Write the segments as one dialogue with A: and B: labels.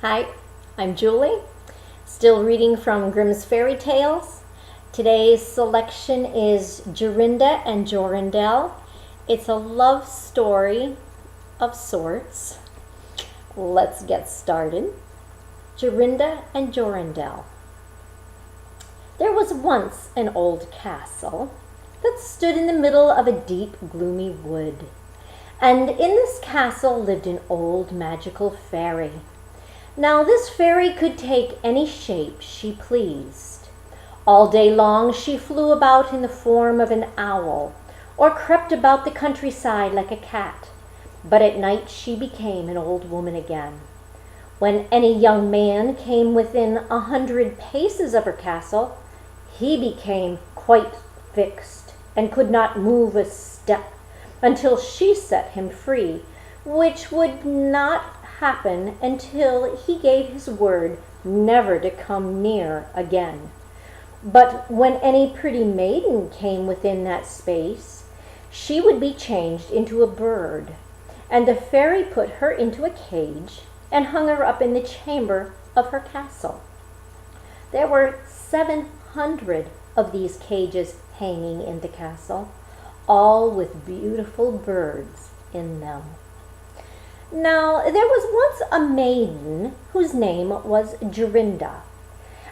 A: Hi, I'm Julie, still reading from Grimm's Fairy Tales. Today's selection is Jorinda and Jorindel. It's a love story of sorts. Let's get started. Jorinda and Jorindel. There was once an old castle that stood in the middle of a deep, gloomy wood. And in this castle lived an old magical fairy. Now this fairy could take any shape she pleased. All day long she flew about in the form of an owl, or crept about the countryside like a cat. But at night she became an old woman again. When any young man came within 100 paces of her castle, he became quite fixed and could not move a step until she set him free, which would not happen until he gave his word never to come near again. But when any pretty maiden came within that space, she would be changed into a bird, and the fairy put her into a cage and hung her up in the chamber of her castle. There were 700 of these cages hanging in the castle, all with beautiful birds in them. Now, there was once a maiden whose name was Jorinda,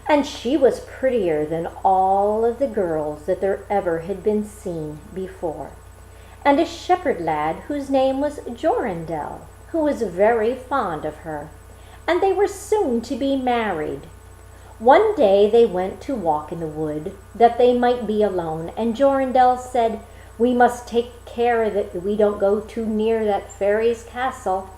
A: and she was prettier than all of the girls that there ever had been seen before, and a shepherd lad whose name was Jorindel, who was very fond of her, and they were soon to be married. One day they went to walk in the wood, that they might be alone, and Jorindel said, "We must take care that we don't go too near that fairy's castle."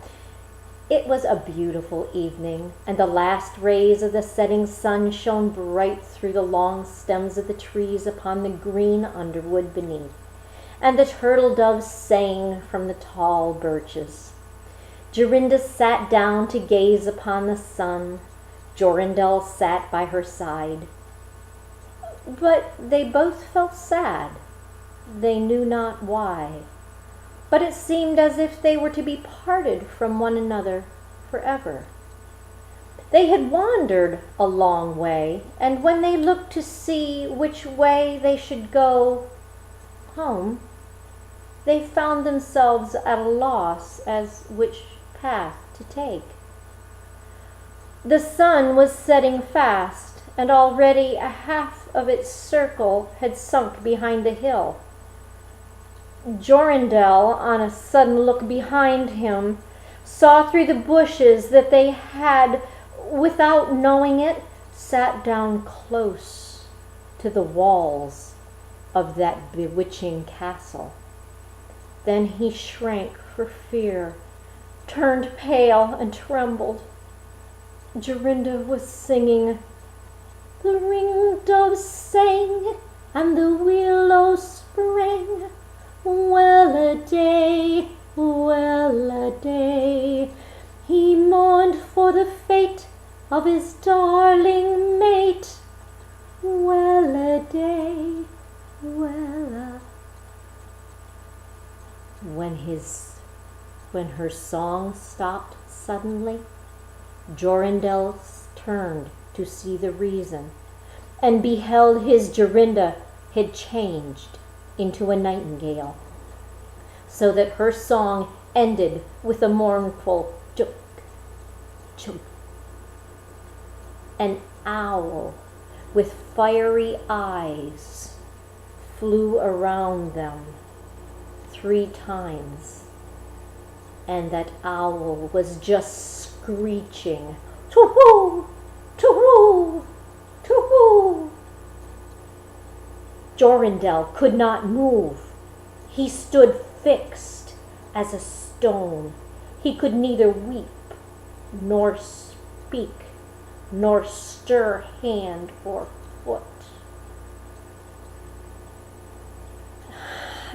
A: It was a beautiful evening, and the last rays of the setting sun shone bright through the long stems of the trees upon the green underwood beneath, and the turtle doves sang from the tall birches. Jorinda sat down to gaze upon the sun. Jorindel sat by her side. But they both felt sad. They knew not why, but it seemed as if they were to be parted from one another forever. They had wandered a long way, and when they looked to see which way they should go home, they found themselves at a loss as which path to take. The sun was setting fast, and already a half of its circle had sunk behind the hill. Jorindel, on a sudden look behind him, saw through the bushes that they had, without knowing it, sat down close to the walls of that bewitching castle. Then he shrank for fear, turned pale, and trembled. Jorinda was singing, "The ringdoves sang, and the willows sprang. Well-a-day, well-a-day." He mourned for the fate of his darling mate. Well-a-day, well-a. When her song stopped suddenly, Jorindel turned to see the reason, and beheld his Jorinda had changed into a nightingale, so that her song ended with a mournful chook, chook. An owl with fiery eyes flew around them 3 times, and that owl was just screeching, "Too-hoo! Too-hoo! Too-hoo!" Jorindel could not move. He stood fixed as a stone. He could neither weep, nor speak, nor stir hand or foot.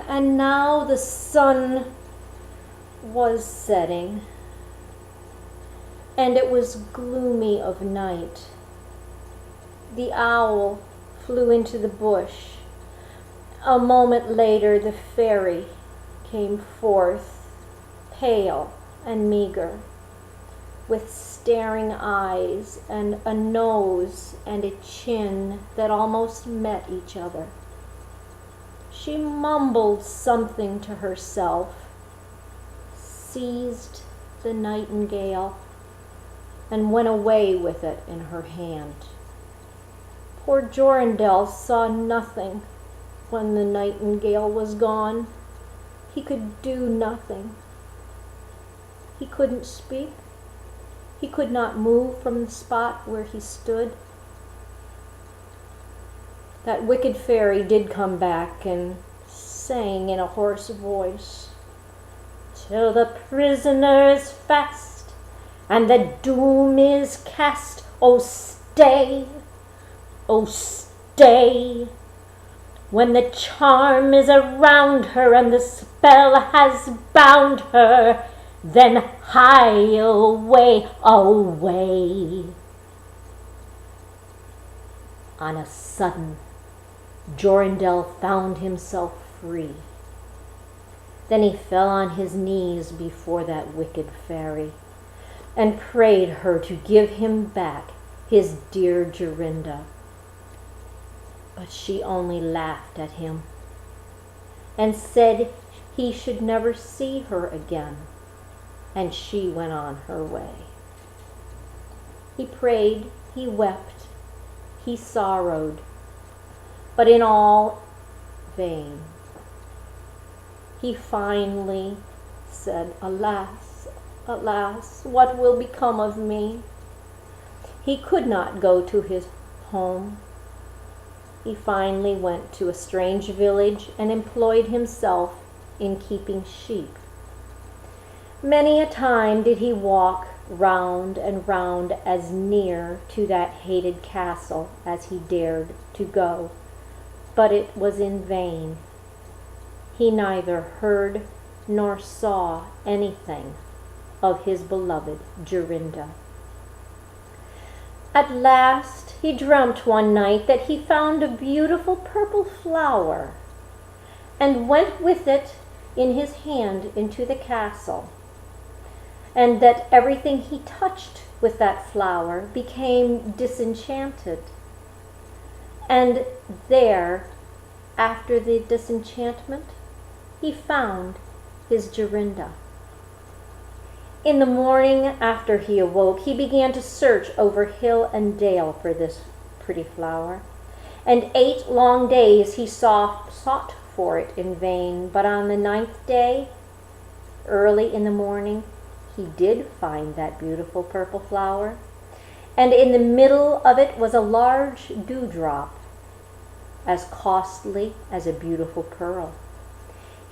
A: And now the sun was setting, and it was gloomy of night. The owl flew into the bush. A moment later the fairy came forth, pale and meager. with staring eyes and a nose and a chin that almost met each other. She mumbled something to herself, seized the nightingale, and went away with it in her hand. Poor Jorindel saw nothing when the nightingale was gone. He could do nothing. He couldn't speak. He could not move from the spot where he stood. That wicked fairy did come back and sang in a hoarse voice, "Till the prisoner is fast and the doom is cast, oh stay, oh stay. When the charm is around her and the spell has bound her, then hie away, away." On a sudden, Jorindel found himself free. Then he fell on his knees before that wicked fairy and prayed her to give him back his dear Jorinda. But she only laughed at him and said he should never see her again, and she went on her way. He prayed, he wept, he sorrowed, but in all vain. He finally said, "Alas, alas, what will become of me?" He could not go to his home. He finally went to a strange village and employed himself in keeping sheep. Many a time did he walk round and round as near to that hated castle as he dared to go, but it was in vain. He neither heard nor saw anything of his beloved Jorinda. At last he dreamt one night that he found a beautiful purple flower and went with it in his hand into the castle, and that everything he touched with that flower became disenchanted. And there, after the disenchantment, he found his Jorinda. In the morning after he awoke, he began to search over hill and dale for this pretty flower, and 8 long days he sought for it in vain. But on the 9th day, early in the morning, he did find that beautiful purple flower, and in the middle of it was a large dewdrop, as costly as a beautiful pearl.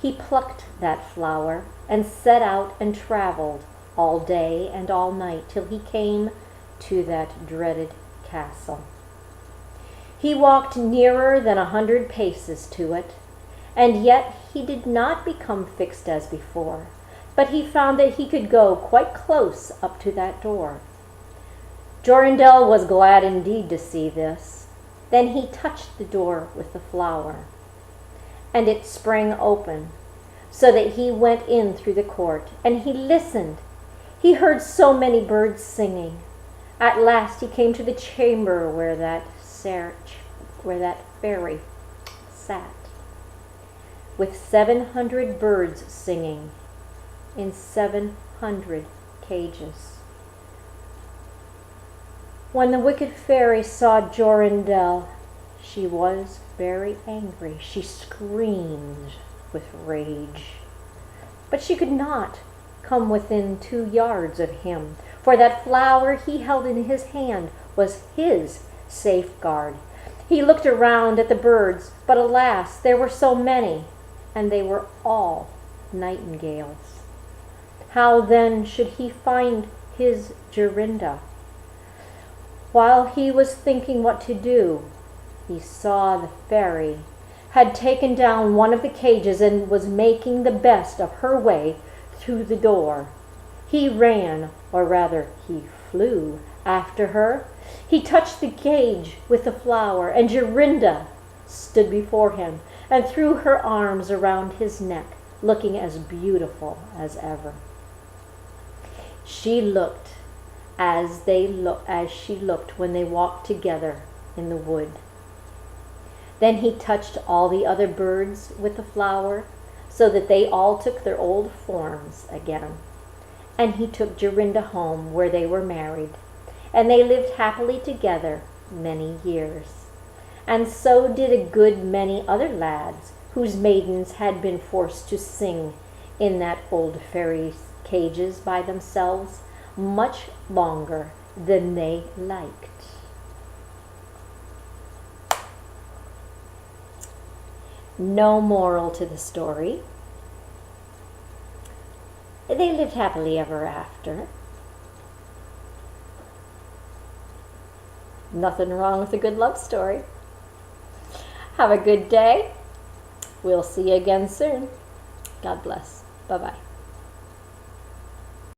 A: He plucked that flower and set out and traveled all day and all night till he came to that dreaded castle. He walked nearer than 100 paces to it, and yet he did not become fixed as before, but he found that he could go quite close up to that door. Jorindel was glad indeed to see this. Then he touched the door with the flower, and it sprang open, so that he went in through the court, and he listened. He heard so many birds singing. At last he came to the chamber where that fairy sat, with 700 birds singing in 700 cages. When the wicked fairy saw Jorindel, she was very angry. She screamed with rage. But she could not come within 2 yards of him, for that flower he held in his hand was his safeguard. He looked around at the birds, but alas, there were so many, and they were all nightingales. How then should he find his Jorinda? While he was thinking what to do, he saw the fairy had taken down one of the cages and was making the best of her way through the door. He ran, or rather he flew, after her. He touched the cage with the flower, and Jorinda stood before him and threw her arms around his neck, looking as beautiful as ever. She looked as she looked when they walked together in the wood. Then he touched all the other birds with the flower, so that they all took their old forms again. And he took Jorinda home, where they were married, and they lived happily together many years. And so did a good many other lads, whose maidens had been forced to sing in that old fairy cages by themselves much longer than they liked. No moral to the story. They lived happily ever after. Nothing wrong with a good love story. Have a good day. We'll see you again soon. God bless. Bye-bye.